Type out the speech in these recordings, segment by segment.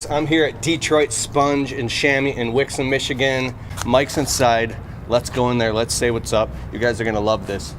I'm here at Detroit Sponge in Chamois in Wixom, Michigan. Mike's inside. Let's go in there. Let's say what's up. You guys are gonna love this.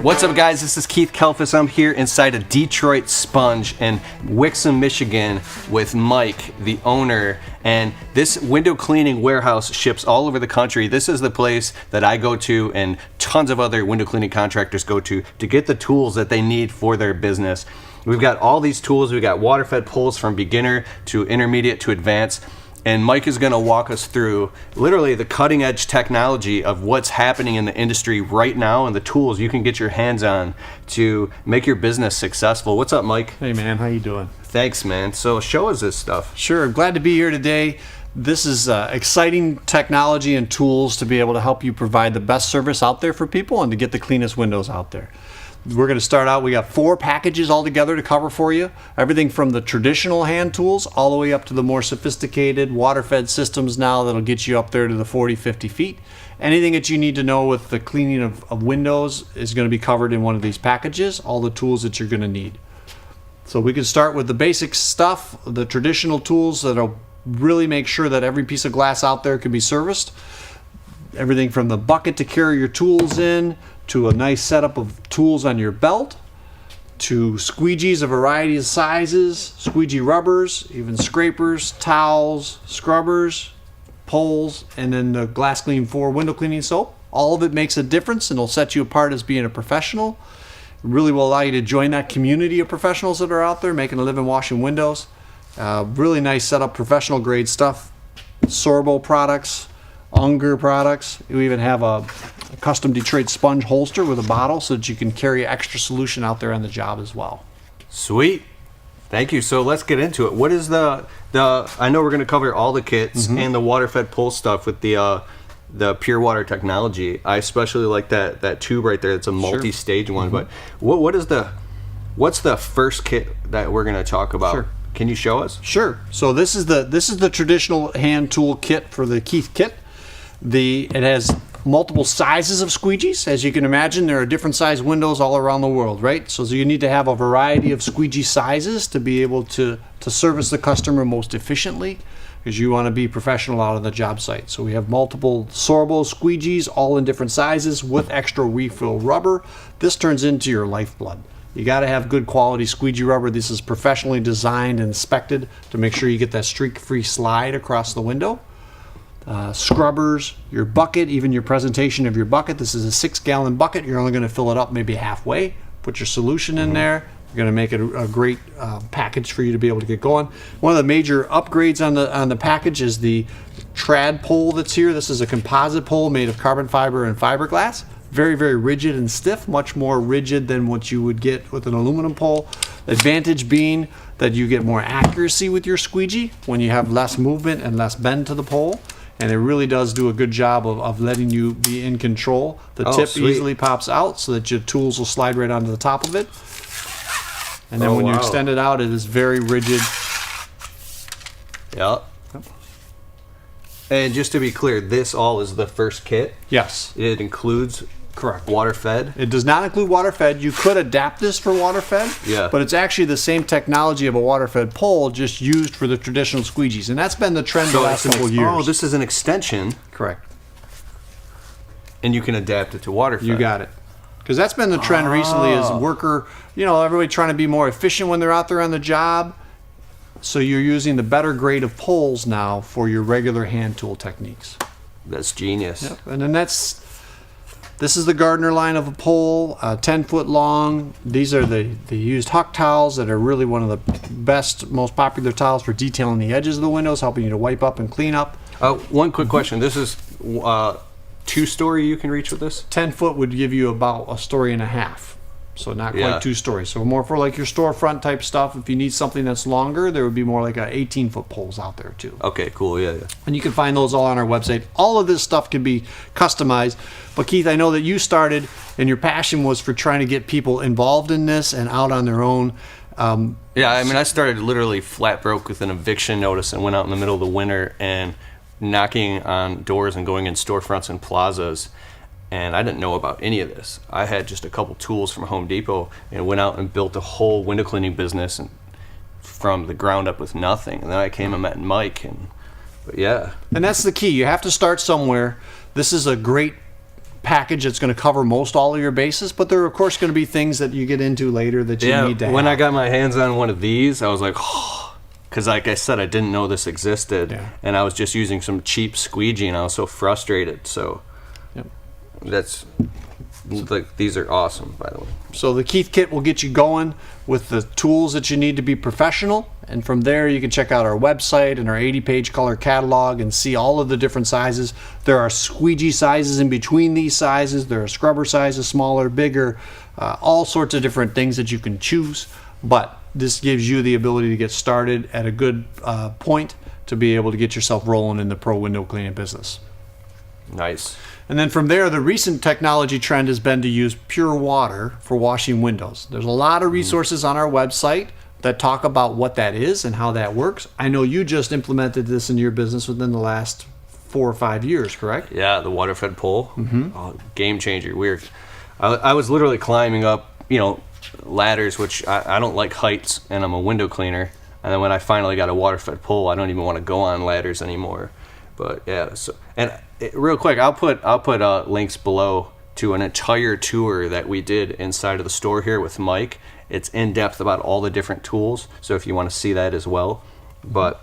What's up, guys? This is Keith Kelfis. I'm here inside of Detroit Sponge in Wixom, Michigan with Mike, the owner. And this window cleaning warehouse ships all over the country. This is the place that I go to and tons of other window cleaning contractors go to get the tools that they need for their business. We've got all these tools. We've got water-fed pulls from beginner to intermediate to advanced. And Mike is going to walk us through literally the cutting edge technology of what's happening in the industry right now and the tools you can get your hands on to make your business successful. What's up, Mike? Hey man, how you doing? Thanks, man. So show us this stuff. Sure, glad to be here today. This is exciting technology and tools to be able to help you provide the best service out there for people and to get the cleanest windows out there. We're going to start out, we got 4 packages all together to cover for you. Everything from the traditional hand tools all the way up to the more sophisticated water-fed systems now that'll get you up there to the 40, 50 feet. Anything that you need to know with the cleaning of windows is going to be covered in one of these packages, all the tools that you're going to need. So we can start with the basic stuff, the traditional tools that'll really make sure that every piece of glass out there can be serviced. Everything from the bucket to carry your tools in, to a nice setup of tools on your belt, to squeegees, a variety of sizes, squeegee rubbers, even scrapers, towels, scrubbers, poles, and then the Glass Clean 4 window cleaning soap. All of it makes a difference and will set you apart as being a professional. It really will allow you to join that community of professionals that are out there making a living washing windows. Really nice setup, professional grade stuff. Sorbo products, Unger products. We even have a custom Detroit sponge holster with a bottle so that you can carry extra solution out there on the job as well. Sweet. Thank you. So let's get into it. What is the I know we're going to cover all the kits and the water-fed pull stuff with the pure water technology. I especially like that tube right there. It's a multi-stage one. But what's the first kit that we're going to talk about? Sure. Can you show us? Sure. So this is the traditional hand tool kit for the Keith kit. It has multiple sizes of squeegees. As you can imagine, there are different size windows all around the world, right? So you need to have a variety of squeegee sizes to be able to service the customer most efficiently, because you want to be professional out on the job site. So we have multiple Sorbo squeegees, all in different sizes with extra refill rubber. This turns into your lifeblood. You got to have good quality squeegee rubber. This is professionally designed and inspected to make sure you get that streak-free slide across the window. Scrubbers, your bucket, even your presentation of your bucket. This is a 6-gallon bucket. You're only going to fill it up maybe halfway. Put your solution in there. You're going to make it a great package for you to be able to get going. One of the major upgrades on the package is the trad pole that's here. This is a composite pole made of carbon fiber and fiberglass. Very, very rigid and stiff, much more rigid than what you would get with an aluminum pole. Advantage being that you get more accuracy with your squeegee when you have less movement and less bend to the pole. And it really does do a good job of letting you be in control. The tip easily pops out so that your tools will slide right onto the top of it. And then when you extend it out, it is very rigid. Yep. And just to be clear, this all is the first kit? Yes. It includes water-fed? It does not include water-fed. You could adapt this for water-fed, but it's actually the same technology of a water-fed pole, just used for the traditional squeegees. And that's been the trend the last couple years. Oh, this is an extension. Correct. And you can adapt it to water-fed. You got it. Because that's been the trend recently, is worker, everybody trying to be more efficient when they're out there on the job. So you're using the better grade of poles now for your regular hand tool techniques. That's genius. Yep. And then this is the Gardner line of a pole, 10 foot long. These are the used Huck towels that are really one of the best, most popular towels for detailing the edges of the windows, helping you to wipe up and clean up. One quick question. This is 2-story you can reach with this? 10 foot would give you about a story and a half. So not quite 2 stories. So more for like your storefront type stuff. If you need something that's longer, there would be more like a 18-foot poles out there too. Okay, cool. Yeah. And you can find those all on our website. All of this stuff can be customized. But Keith, I know that you started and your passion was for trying to get people involved in this and out on their own. I started literally flat broke with an eviction notice and went out in the middle of the winter and knocking on doors and going in storefronts and plazas. and I didn't know about any of this. I had just a couple tools from Home Depot and went out and built a whole window cleaning business and from the ground up with nothing. And then I came and met Mike, but yeah. And that's the key. You have to start somewhere. This is a great package that's going to cover most all of your bases, but there are of course going to be things that you get into later that you need to have. When I got my hands on one of these, I was like, oh, because like I said, I didn't know this existed, and I was just using some cheap squeegee, and I was so frustrated. So that's like, these are awesome, by the way. So the Keith kit will get you going with the tools that you need to be professional, and from there you can check out our website and our 80-page color catalog and see all of the different sizes. There are squeegee sizes in between these sizes. There are scrubber sizes, smaller, bigger, all sorts of different things that you can choose, but this gives you the ability to get started at a good point to be able to get yourself rolling in the pro window cleaning business. Nice. And then from there, the recent technology trend has been to use pure water for washing windows. There's a lot of resources on our website that talk about what that is and how that works. I know you just implemented this in your business within the last 4 or 5 years, correct? Yeah, the Waterfed pole, game changer. I was literally climbing up, ladders, which I don't like heights, and I'm a window cleaner. And then when I finally got a Waterfed pole, I don't even want to go on ladders anymore. But yeah, real quick, I'll put links below to an entire tour that we did inside of the store here with Mike. It's in depth about all the different tools, so if you want to see that as well. But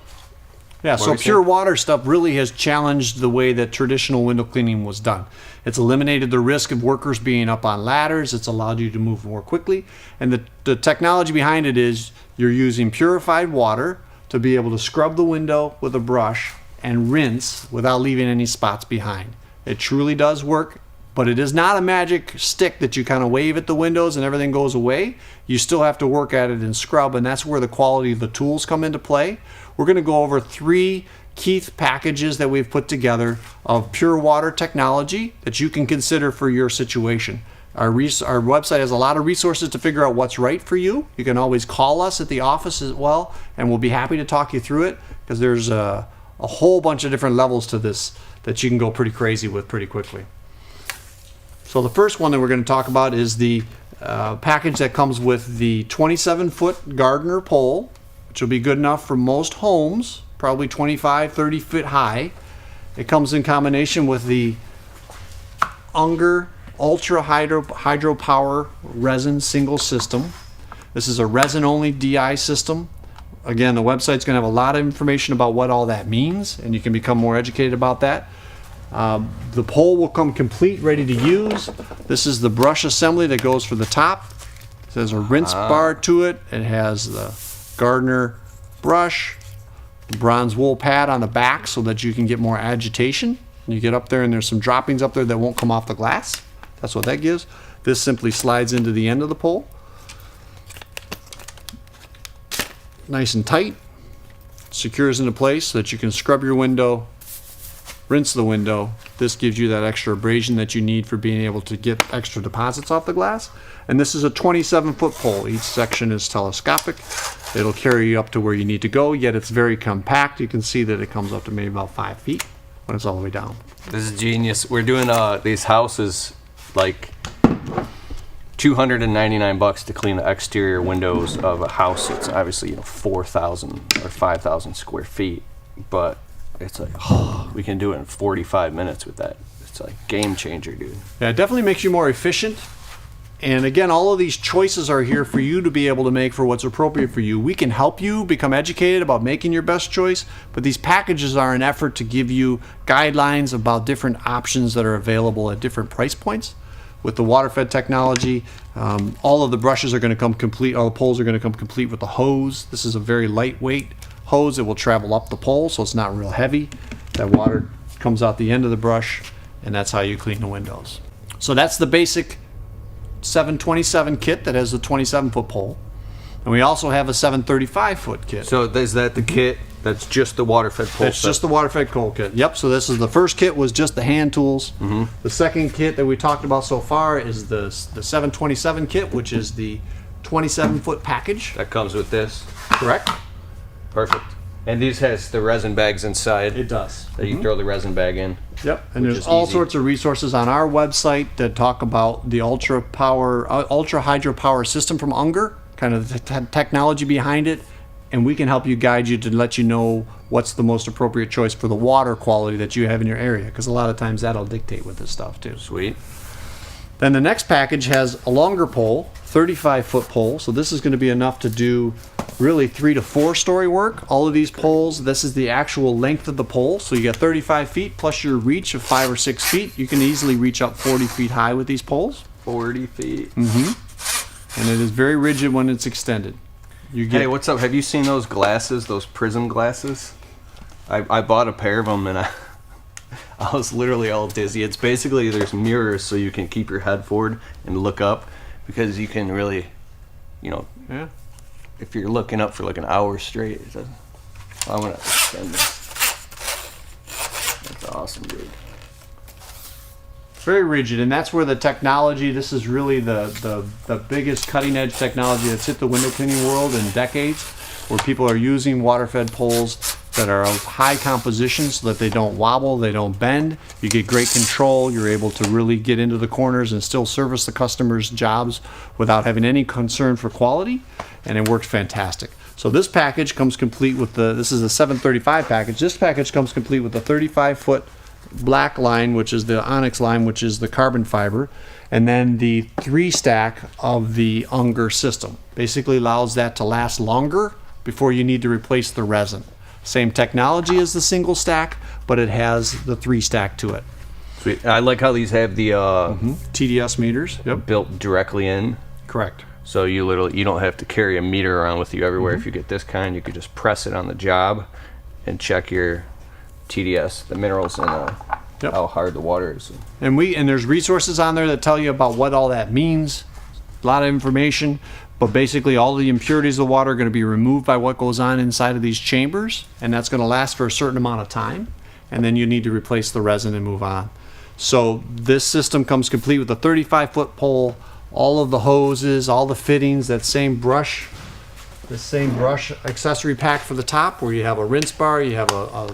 yeah, so pure water stuff really has challenged the way that traditional window cleaning was done. It's eliminated the risk of workers being up on ladders. It's allowed you to move more quickly, and the technology behind it is you're using purified water to be able to scrub the window with a brush and rinse without leaving any spots behind. It truly does work, but it is not a magic stick that you kind of wave at the windows and everything goes away. You still have to work at it and scrub, and that's where the quality of the tools come into play. We're going to go over 3 Keith packages that we've put together of pure water technology that you can consider for your situation. Our website has a lot of resources to figure out what's right for you. You can always call us at the office as well, and we'll be happy to talk you through it, because there's a whole bunch of different levels to this that you can go pretty crazy with pretty quickly. So the first one that we're going to talk about is the package that comes with the 27-foot Gardner pole, which will be good enough for most homes, probably 25, 30 feet high. It comes in combination with the Unger Ultra Hydro Power Resin Single System. This is a resin-only DI system. Again, the website's going to have a lot of information about what all that means, and you can become more educated about that. The pole will come complete, ready to use. This is the brush assembly that goes for the top. There's a rinse bar to it. It has the Gardner brush, bronze wool pad on the back so that you can get more agitation. You get up there and there's some droppings up there that won't come off the glass. That's what that gives. This simply slides into the end of the pole. Nice and tight, secures into place so that you can scrub your window, rinse the window. This gives you that extra abrasion that you need for being able to get extra deposits off the glass. And this is a 27-foot pole. Each section is telescopic. It'll carry you up to where you need to go, yet it's very compact. You can see that it comes up to maybe about 5 feet when it's all the way down. This is genius. We're doing these houses like $299 to clean the exterior windows of a house. It's obviously 4,000 or 5,000 square feet, but it's like we can do it in 45 minutes with that. It's like game changer, dude. Yeah, it definitely makes you more efficient. And again, all of these choices are here for you to be able to make for what's appropriate for you. We can help you become educated about making your best choice, but these packages are an effort to give you guidelines about different options that are available at different price points. With the Waterfed technology, all of the brushes are going to come complete, all the poles are going to come complete with the hose. This is a very lightweight hose. It will travel up the pole, so it's not real heavy. That water comes out the end of the brush, and that's how you clean the windows. So that's the basic 727 kit that has the 27-foot pole. And we also have a 735-foot kit. So is that the kit that's just the Waterfed pole? That's just the Waterfed pole kit. Yep, so this is the first kit was just the hand tools. The second kit that we talked about so far is the 727 kit, which is the 27-foot package. That comes with this? Correct. Perfect. And these has the resin bags inside. It does. That you throw the resin bag in. Yep, and which there's is all easy. sorts of resources on our website that talk about the ultra hydropower system from Unger, kind of the technology behind it, and we can help you guide you to let you know what's the most appropriate choice for the water quality that you have in your area, because a lot of times that'll dictate with this stuff too. Sweet. Then the next package has a longer pole, 35-foot pole. So this is going to be enough to do really 3 to 4 story work. All of these poles, this is the actual length of the pole. So you got 35 feet plus your reach of 5 or 6 feet. You can easily reach up 40 feet high with these poles. 40 feet. And it is very rigid when it's extended. You get Hey, what's up? Have you seen those glasses, those prism glasses? I bought a pair of them and I was literally all dizzy. It's basically there's mirrors so you can keep your head forward and look up, because you can really, you know, yeah. if you're looking up for like an hour straight. I'm gonna extend this. That's awesome, dude. Very rigid, and that's where the technology, this is really the biggest cutting edge technology that's hit the window cleaning world in decades, where people are using water-fed poles that are of high composition so that they don't wobble, they don't bend. You get great control, you're able to really get into the corners and still service the customer's jobs without having any concern for quality, and it works fantastic. So this package comes complete with this is a 735 package. This package comes complete with the 35-foot black line, which is the onyx line, which is the carbon fiber, and then the 3-stack of the Unger system. Basically allows that to last longer before you need to replace the resin. Same technology as the single stack, but it has the 3-stack to it. Sweet. I like how these have the TDS meters. Yep. built directly in. Correct. So you don't have to carry a meter around with you everywhere. If you get this kind, you could just press it on the job and check your TDS, the minerals, and Yep. how hard the water is. And there's resources on there that tell you about what all that means. A lot of information, but basically all the impurities of the water are going to be removed by what goes on inside of these chambers, and that's going to last for a certain amount of time, and then you need to replace the resin and move on. So this system comes complete with a 35-foot pole, all of the hoses, all the fittings, that same brush accessory pack for the top, where you have a rinse bar, you have a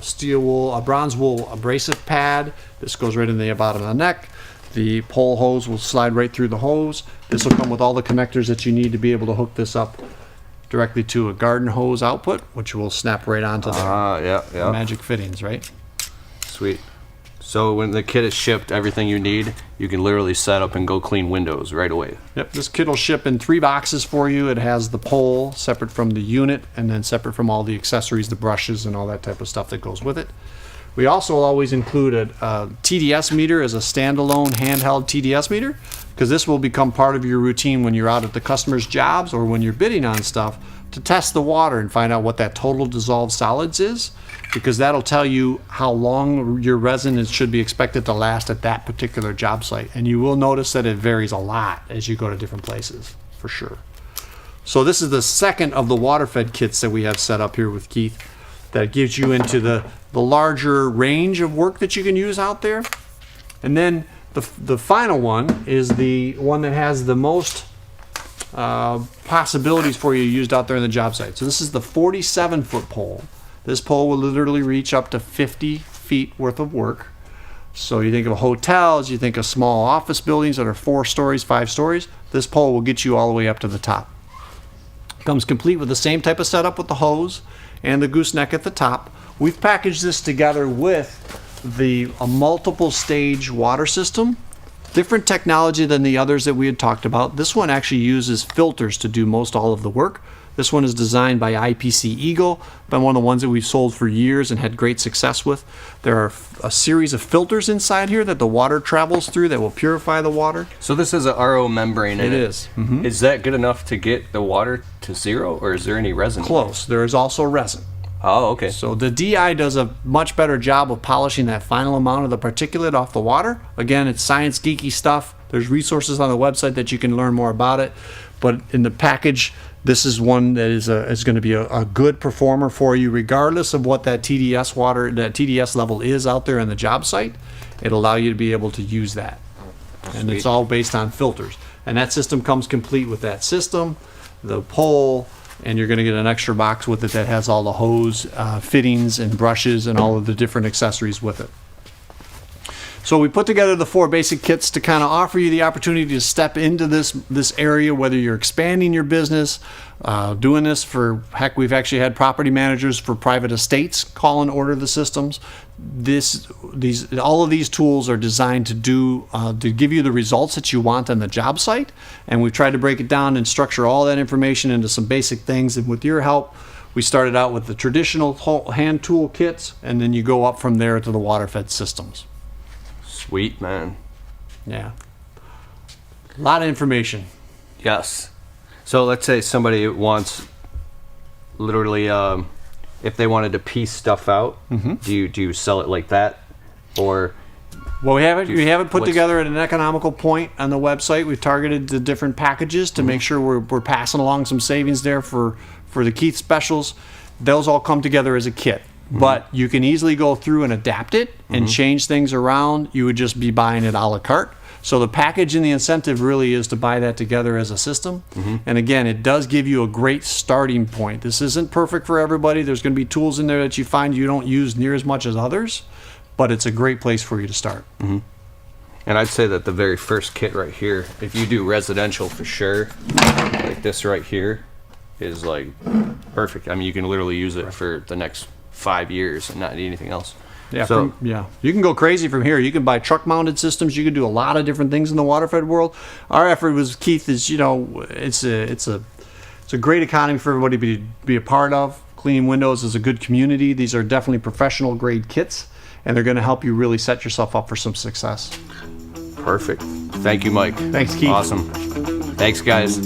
steel wool, a bronze wool abrasive pad. This goes right in the bottom of the neck. The pole hose will slide right through the hose. This will come with all the connectors that you need to be able to hook this up directly to a garden hose output, which will snap right onto there. Yeah. Magic fittings, right? Sweet. So when the kit is shipped, everything you need, you can literally set up and go clean windows right away. Yep, this kit will ship in 3 boxes for you. It has the pole separate from the unit, and then separate from all the accessories, the brushes, and all that type of stuff that goes with it. We also always include a TDS meter as a standalone handheld TDS meter, because this will become part of your routine when you're out at the customer's jobs or when you're bidding on stuff, to test the water and find out what that total dissolved solids is, because that'll tell you how long your resin should be expected to last at that particular job site. And you will notice that it varies a lot as you go to different places, for sure. So this is the second of the water-fed kits that we have set up here with Keith, that gives you into the larger range of work that you can use out there. And then the final one is the one that has the most possibilities for you used out there in the job site. So this is the 47-foot pole. This pole will literally reach up to 50 feet worth of work. So you think of hotels, you think of small office buildings that are 4 stories, 5 stories. This pole will get you all the way up to the top. Comes complete with the same type of setup with the hose and the gooseneck at the top. We've packaged this together with a multiple stage water system. Different technology than the others that we had talked about. This one actually uses filters to do most all of the work. This one is designed by IPC Eagle, been one of the ones that we've sold for years and had great success with. There are a series of filters inside here that the water travels through that will purify the water. So this is an RO membrane in it. It is. Mm-hmm. Is that good enough to get the water to 0, or is there any resin? Close. There is also resin. Oh, okay. So the DI does a much better job of polishing that final amount of the particulate off the water. Again, it's science geeky stuff. There's resources on the website that you can learn more about it. But in the package, this is one that is going to be a good performer for you, regardless of what that TDS level is out there in the job site. It'll allow you to be able to use that. And it's all based on filters. And that system comes complete with that system, the pole, and you're going to get an extra box with it that has all the hose, fittings, and brushes, and all of the different accessories with it. So we put together the 4 basic kits to kind of offer you the opportunity to step into this area, whether you're expanding your business, doing this for, heck, we've actually had property managers for private estates call and order the systems. All of these tools are designed to give you the results that you want on the job site, and we've tried to break it down and structure all that information into some basic things. And with your help, we started out with the traditional hand tool kits, and then you go up from there to the Waterfed systems. Sweet, man. Yeah. A lot of information. Yes. So let's say somebody wants, literally, if they wanted to piece stuff out, do you sell it like that, or? Well, we have it put together at an economical point on the website. We've targeted the different packages to make sure we're passing along some savings there for the Keith specials. Those all come together as a kit. But you can easily go through and adapt it and change things around. You would just be buying it a la carte. So the package and the incentive really is to buy that together as a system. And again, it does give you a great starting point. This isn't perfect for everybody. There's going to be tools in there that you find you don't use near as much as others, but it's a great place for you to start. And I'd say that the very first kit right here, if you do residential for sure, like this right here, is like perfect. I mean, you can literally use it for the next 5 years and not need anything else. Yeah, so you can go crazy from here. You can buy truck mounted systems. You can do a lot of different things in the Waterfed world. Our effort was, Keith, is it's a great economy for everybody to be a part of. Cleaning windows is a good community. These are definitely professional grade kits, and they're going to help you really set yourself up for some success. Perfect. Thank you, Mike. Thanks, Keith. Awesome. Thanks, guys.